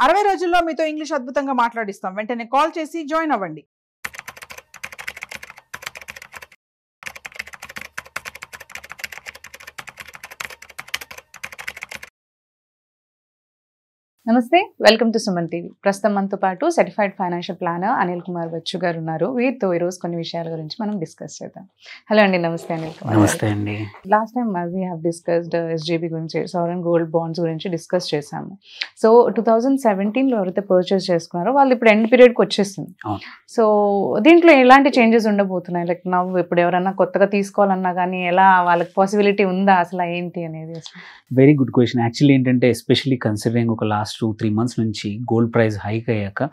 60 రోజుల్లో మీతో ఇంగ్లీష్ అద్భుతంగా మాట్లాడిస్తాం. వెంటనే కాల్ చేసి జాయిన్ అవ్వండి. నమస్తే, వెల్కమ్ టు సుమన్ టీవీ. ప్రస్తుతం మనతో పాటు certified financial planner Anil Kumar Bachchu garu ఉన్నారు. వీరితో ఈరోజు కొన్ని విషయాల గురించి మనం డిస్కస్ చేద్దాం. హలో అండి, నమస్తే అనిల్ కుమార్. నమస్తే అండి. Last time we have discussed SGB గురించి, సావరెన్ గోల్డ్ బాండ్స్ గురించి డిస్కస్ చేశాము. సో 2017లో ఎవరైతే పర్చేస్ చేసుకున్నారో వాళ్ళు ఇప్పుడు ఎండ్ పీరియడ్కి వచ్చేస్తుంది. సో దీంట్లో ఎలాంటి చేంజెస్ ఉండబోతున్నాయి? లైక్ నవ్వు ఇప్పుడు ఎవరైనా కొత్తగా తీసుకోవాలన్నా కానీ ఎలా వాళ్ళకి పాసిబిలిటీ ఉందా, అసలు ఏంటి అనేది? Very good question. యాక్చువల్లీ ఏంటంటే ఎస్పెషల్లీ కన్సిడరింగ్ ఒక లాస్ట్ 2-3 months నుంచి గోల్డ్ ప్రైస్ హైక్ అయ్యాక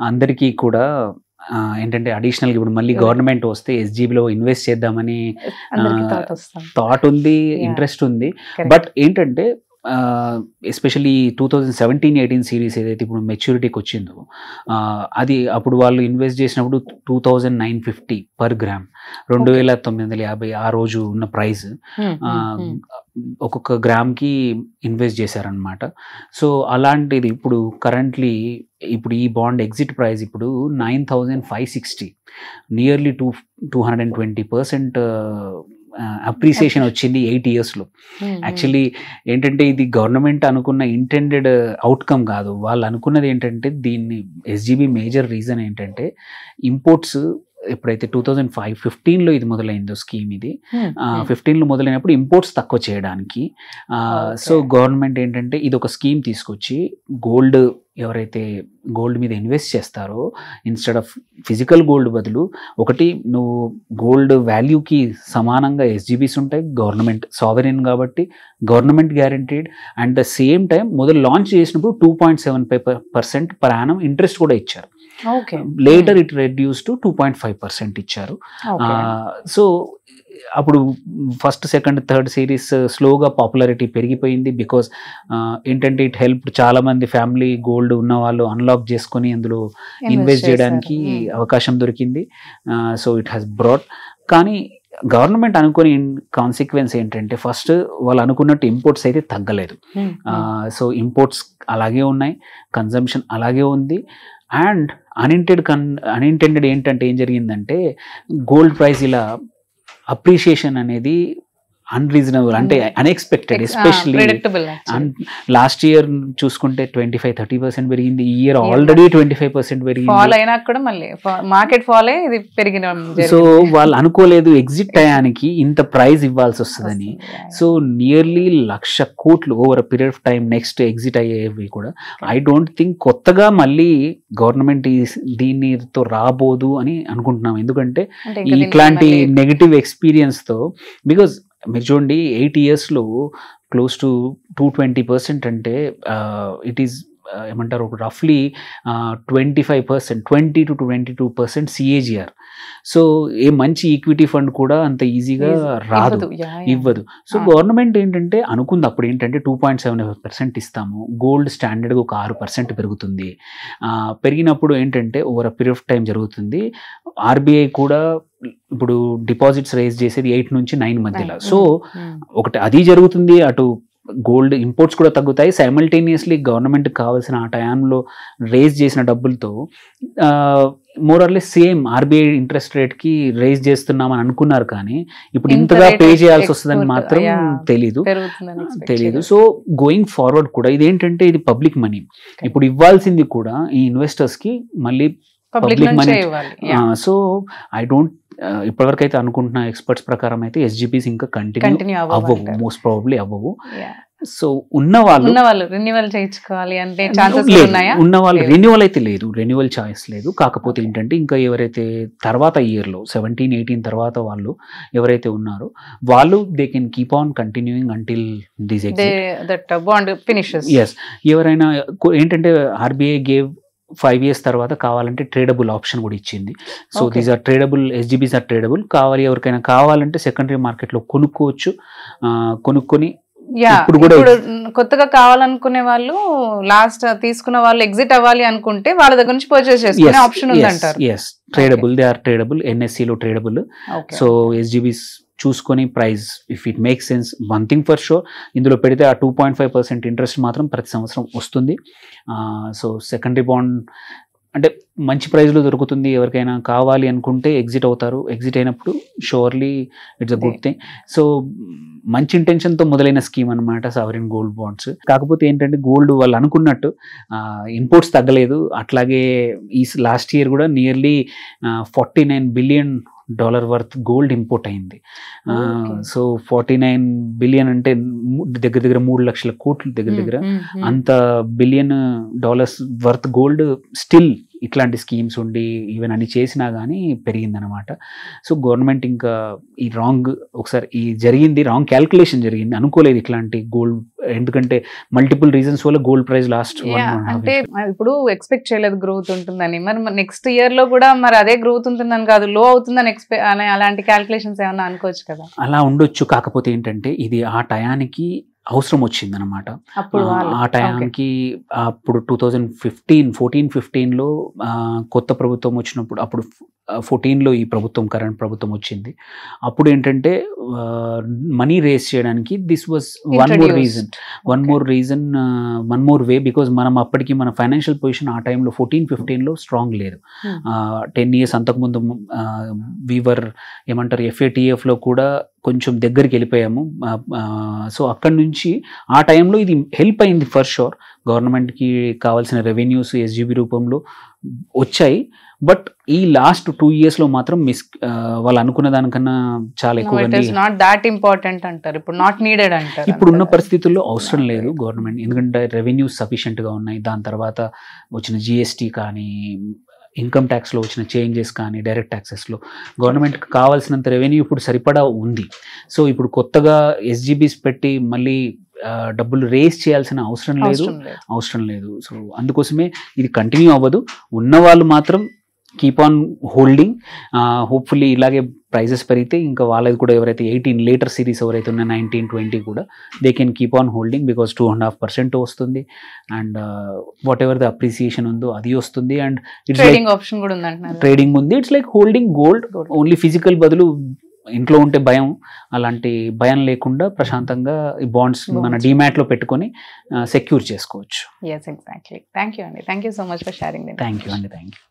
అందరికీ కూడా ఏంటంటే అడిషనల్గా ఇప్పుడు మళ్ళీ గవర్నమెంట్ వస్తే ఎస్జీబీలో ఇన్వెస్ట్ చేద్దామని థాట్ ఉంది, ఇంట్రెస్ట్ ఉంది. బట్ ఏంటంటే ఎస్పెషల్లీ 2017-18 సిరీస్ ఏదైతే ఇప్పుడు మెచ్యూరిటీకి వచ్చిందో అది అప్పుడు వాళ్ళు ఇన్వెస్ట్ చేసినప్పుడు 2950 per gram, 2950 ఆ రోజు ఉన్న ప్రైస్ ఒక్కొక్క గ్రామ్కి ఇన్వెస్ట్ చేశారనమాట. సో అలాంటిది ఇప్పుడు కరెంట్లీ ఇప్పుడు ఈ బాండ్ ఎగ్జిట్ ప్రైస్ ఇప్పుడు 9560, నియర్లీ 220% అప్రిసియేషన్ వచ్చింది 8 yearsలో. యాక్చువల్లీ ఏంటంటే ఇది గవర్నమెంట్ అనుకున్న ఇంటెండెడ్ అవుట్కమ్ కాదు. వాళ్ళు అనుకున్నది ఏంటంటే దీన్ని ఎస్జీబీ మేజర్ రీజన్ ఏంటంటే ఇంపోర్ట్స్ ఎప్పుడైతే 2015లో ఇది మొదలైందో స్కీమ్, ఇది 15లో మొదలైనప్పుడు ఇంపోర్ట్స్ తక్కువ చేయడానికి సో గవర్నమెంట్ ఏంటంటే ఇది ఒక స్కీమ్ తీసుకొచ్చి గోల్డ్ ఎవరైతే గోల్డ్ మీద ఇన్వెస్ట్ చేస్తారో ఇన్స్టెడ్ ఆఫ్ ఫిజికల్ గోల్డ్ బదులు ఒకటి నువ్వు గోల్డ్ వాల్యూకి సమానంగా ఎస్జీబీస్ ఉంటాయి, గవర్నమెంట్ సావరెన్ కాబట్టి government guaranteed. And the same time మొదలు లాంచ్ చేసినప్పుడు 2.75% per annum ఇంట్రెస్ట్ కూడా ఇచ్చారు. లేటర్ ఇట్ రెడ్యూస్ టు 2.5% ఇచ్చారు. సో అప్పుడు ఫస్ట్, సెకండ్, థర్డ్ సిరీస్ స్లోగా పాపులారిటీ పెరిగిపోయింది. బికాస్ ఏంటంటే ఇట్ హెల్ప్ చాలా మంది ఫ్యామిలీ గోల్డ్ ఉన్న వాళ్ళు అన్లాక్ చేసుకొని అందులో ఇన్వెస్ట్ చేయడానికి అవకాశం దొరికింది. So it has brought. కానీ గవర్నమెంట్ అనుకునే కాన్సిక్వెన్స్ ఏంటంటే ఫస్ట్ వాళ్ళు అనుకున్నట్టు ఇంపోర్ట్స్ అయితే తగ్గలేదు. సో ఇంపోర్ట్స్ అలాగే ఉన్నాయి, కన్జంప్షన్ అలాగే ఉంది. అండ్ అన్ఇంటెండెడ్ ఏంటంటే ఏం జరిగిందంటే గోల్డ్ ప్రైస్ ఇలా అప్రిషియేషన్ అనేది అన్రీజనబుల్, అంటే అన్ఎక్స్పెక్టెడ్. ఎస్పెషల్లీ లాస్ట్ ఇయర్ చూసుకుంటే 25-30% పెరిగింది. ఈ ఇయర్ ఆల్రెడీ 25% పెరిగింది. సో వాళ్ళు అనుకోలేదు ఎగ్జిట్ టయానికి ఇంత ప్రైజ్ ఇవ్వాల్సి వస్తుందని. సో నియర్లీ 1,00,000 కోట్లు over period of time next exit అయ్యేవి కూడా. ఐ డోంట్ థింక్ కొత్తగా మళ్ళీ గవర్నమెంట్ దీనితో రాబోదు అని అనుకుంటున్నాం. ఎందుకంటే ఇట్లాంటి నెగటివ్ ఎక్స్పీరియన్స్తో, బికాజ్ మీరు చూడండి 8 yearsలో క్లోజ్ టు 220% అంటే ఇట్ ఈస్ ఏమంటారు రఫ్లీ 25%, 20 to 22% CAGR. సో ఏ మంచి ఈక్విటీ ఫండ్ కూడా అంత ఈజీగా రాదు, ఇవ్వదు. సో గవర్నమెంట్ ఏంటంటే అనుకుంది అప్పుడు ఏంటంటే 2.75% ఇస్తాము, గోల్డ్ స్టాండర్డ్గా ఒక 6% పెరుగుతుంది. పెరిగినప్పుడు ఏంటంటే over a period of time జరుగుతుంది. ఆర్బీఐ కూడా ఇప్పుడు డిపాజిట్స్ రైజ్ చేసేది 8 నుంచి 9 మధ్యలో. సో ఒకటి అది జరుగుతుంది, అటు గోల్డ్ ఇంపోర్ట్స్ కూడా తగ్గుతాయి. సైమల్టేనియస్లీ గవర్నమెంట్కి కావాల్సిన ఆ టైంలో రేజ్ చేసిన డబ్బులతో more or less same RBI interest రేట్కి రేజ్ చేస్తున్నామని అనుకున్నారు. కానీ ఇప్పుడు ఇంతగా పే చేయాల్సి వస్తుందని మాత్రం తెలీదు. సో గోయింగ్ ఫార్వర్డ్ కూడా ఇదేంటంటే ఇది పబ్లిక్ మనీ, ఇప్పుడు ఇవ్వాల్సింది కూడా ఈ ఇన్వెస్టర్స్కి మళ్ళీ public money. So I don't ఇప్పటివరకు అయితే అనుకుంటున్న ఎక్స్పర్ట్స్ ప్రకారం అయితే ఎస్జీపీస్ ఇంకా కంటిన్యూ అవ్వవు, మోస్ట్ ప్రాబబ్లీ అవ్వవు. సో ఉన్న వాళ్ళు రెన్యువల్ చేయించుకోవాలి అంటే ఉన్న వాళ్ళు రెన్యువల్ అయితే లేదు, రెన్యువల్ ఛాయిస్ లేదు. కాకపోతే ఏంటంటే ఇంకా ఎవరైతే తర్వాత ఇయర్లో 17-18 తర్వాత వాళ్ళు ఎవరైతే ఉన్నారో వాళ్ళు they can keep on continuing until this finishes. Yes, ఎవరైనా ఏంటంటే ఆర్బీఐ గేవ్ 5 years తర్వాత కావాలంటే ట్రేడబుల్ ఆప్షన్ కూడా ఇచ్చింది. So these are tradable, SGBs are tradable. ఎవరికైనా కావాలంటే సెకండరీ మార్కెట్లో కొనుక్కోవచ్చు. కొనుక్కొని ఇప్పుడు కొత్తగా కావాలనుకునే వాళ్ళు, లాస్ట్ తీసుకున్న వాళ్ళు ఎగ్జిట్ అవ్వాలి అనుకుంటే వాళ్ళ దగ్గర నుంచి పర్చేస్ చేసుకునే ఆప్షన్ ఉంది అంటారు. ట్రేడబుల్, దే ఆర్ ట్రేడబుల్, ఎన్ఎస్సిలో ట్రేడబుల్. సో ఎస్జీబీస్ చూసుకొని price if it make sense. One thing for sure, ఇందులో పెడితే ఆ 2.5% ఇంట్రెస్ట్ మాత్రం ప్రతి సంవత్సరం వస్తుంది. సో సెకండరీ బాండ్ అంటే మంచి ప్రైస్లో దొరుకుతుంది, ఎవరికైనా కావాలి అనుకుంటే ఎగ్జిట్ అవుతారు. ఎగ్జిట్ అయినప్పుడు surely it's a good thing. So మంచి ఇంటెన్షన్తో మొదలైన స్కీమ్ అనమాట సావరిన్ గోల్డ్ బాండ్స్. కాకపోతే ఏంటంటే గోల్డ్ వాళ్ళు అనుకున్నట్టు ఇంపోర్ట్స్ తగ్గలేదు. అట్లాగే ఈ లాస్ట్ ఇయర్ కూడా nearly $49 billion worth gold import అయింది. సో 49 బిలియన్ అంటే దగ్గర దగ్గర 3 లక్షల కోట్లు దగ్గర అంత $బిలియన్ వర్త్ గోల్డ్ స్టిల్ ఇట్లాంటి స్కీమ్స్ ఉండి ఈవెన్ అని చేసినా కానీ పెరిగిందనమాట. సో గవర్నమెంట్ ఇంకా ఈ ఒకసారి ఈ జరిగింది రాంగ్ క్యాల్కులేషన్ జరిగింది, అనుకోలేదు ఇట్లాంటి గోల్డ్. ఎందుకంటే మల్టిపుల్ రీజన్స్ వల్ల గోల్డ్ ప్రైస్ లాస్ట్ అంటే ఇప్పుడు ఎక్స్పెక్ట్ చేయలేదు గ్రోత్ ఉంటుందని. మరి నెక్స్ట్ ఇయర్ లో కూడా మరి అదే గ్రోత్ ఉంటుందని కాదు, లో అవుతుందని అలాంటి క్యాల్కులేషన్స్ ఏమన్నా అనుకోవచ్చు కదా. అలా ఉండొచ్చు. కాకపోతే ఏంటంటే ఇది ఆ టయానికి అవసరం వచ్చిందనమాట. ఆ టయానికి అప్పుడు 2014-15లో కొత్త ప్రభుత్వం వచ్చినప్పుడు, అప్పుడు 14లో ఈ కరెంట్ ప్రభుత్వం వచ్చింది. అప్పుడు ఏంటంటే మనీ రేస్ చేయడానికి this was one more way. Because మనం అప్పటికి మన ఫైనాన్షియల్ పొజిషన్ ఆ టైంలో 14-15లో స్ట్రాంగ్ లేదు. 10 years అంతకుముందు వీవర్ ఏమంటారు FATFలో కూడా కొంచెం దగ్గరికి వెళ్ళిపోయాము. సో అక్కడి నుంచి ఆ టైంలో ఇది హెల్ప్ అయింది ఫర్ షూర్. గవర్నమెంట్కి కావాల్సిన రెవెన్యూస్ SGB రూపంలో వచ్చాయి. బట్ ఈ లాస్ట్ 2 yearsలో మాత్రం వాళ్ళు అనుకున్న దానికన్నా చాలా ఎక్కువ. ఇప్పుడున్న పరిస్థితుల్లో అవసరం లేదు గవర్నమెంట్, ఎందుకంటే రెవెన్యూస్ సఫిషియెంట్గా ఉన్నాయి. దాని తర్వాత వచ్చిన GST కానీ, ఇన్కమ్ ట్యాక్స్లో వచ్చిన చేంజెస్ కానీ, డైరెక్ట్ ట్యాక్సెస్లో గవర్నమెంట్కి కావాల్సినంత రెవెన్యూ ఇప్పుడు సరిపడా ఉంది. సో ఇప్పుడు కొత్తగా SGBs పెట్టి మళ్ళీ డబ్బులు రేస్ చేయాల్సిన అవసరం లేదు. సో అందుకోసమే ఇది కంటిన్యూ అవ్వదు. ఉన్న వాళ్ళు మాత్రం కీప్ ఆన్ హోల్డింగ్. హోప్ఫుల్లీ ఇలాగే ప్రైజెస్ పెరిగితే ఇంకా వాళ్ళది కూడా ఎవరైతే 18 later సిరీస్ ఎవరైతే ఉన్న 19-20 కూడా they can keep on holding. Because 2.5% వస్తుంది. And what ever the appreciation ఉందో అది వస్తుంది. అండ్ ట్రేడింగ్ ఆప్షన్ కూడా ఉంది, ట్రేడింగ్ ఉంది. It's like holding gold. Only physical బదులు ఇంట్లో ఉంటే భయం, అలాంటి భయం లేకుండా ప్రశాంతంగా ఈ బాండ్స్ మన డిమాట్లో పెట్టుకొని సెక్యూర్ చేసుకోవచ్చు. Yes, exactly. Thank you, Andy. Thank you so much for sharing them. Thank you, Andy. Thank you.